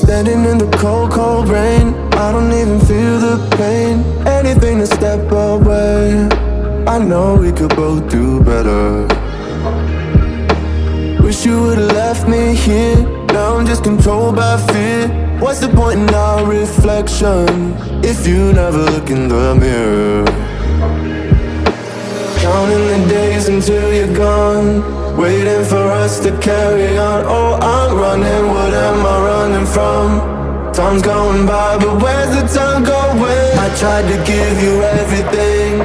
Standing in the cold, cold rain, I don't even feel the pain. Anything to step away, I know we could both do better. Wish you would've left me here. Now I'm just controlled by fear. What's the point in our reflection if you never look in the mirror? Counting the days until you're gone, waiting for us to carry on. Oh, I'm running, what am I running from? Time's going by, but where's the time going? I tried to give you everything,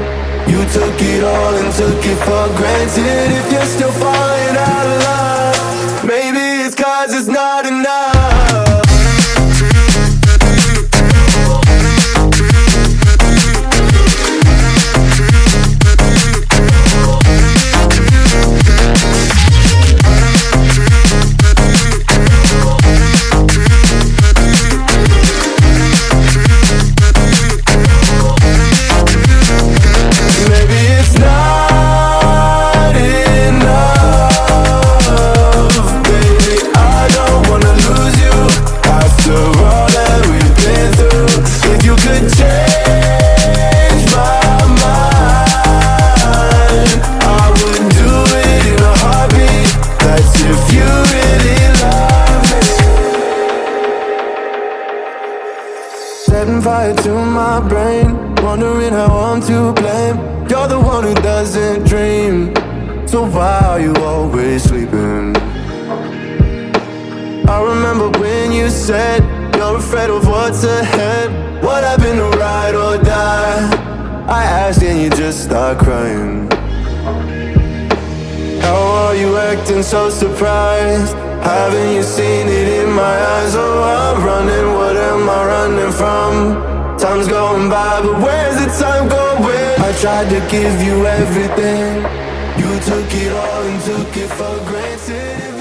you took it all and took it for granted. If you're still falling out of love, maybe it's 'cause it's not enough. Setting fire to my brain, wondering how I'm to blame. You're the one who doesn't dream, so why are you always sleeping? I remember when you said you're afraid of what's ahead. What happened to ride or die? I asked and you just start crying. How are you acting so surprised? Haven't you seen it in my eyes? Oh, I'm running, what am I running from? Time's going by, but where's the time going? I tried to give you everything, you took it all and took it for granted.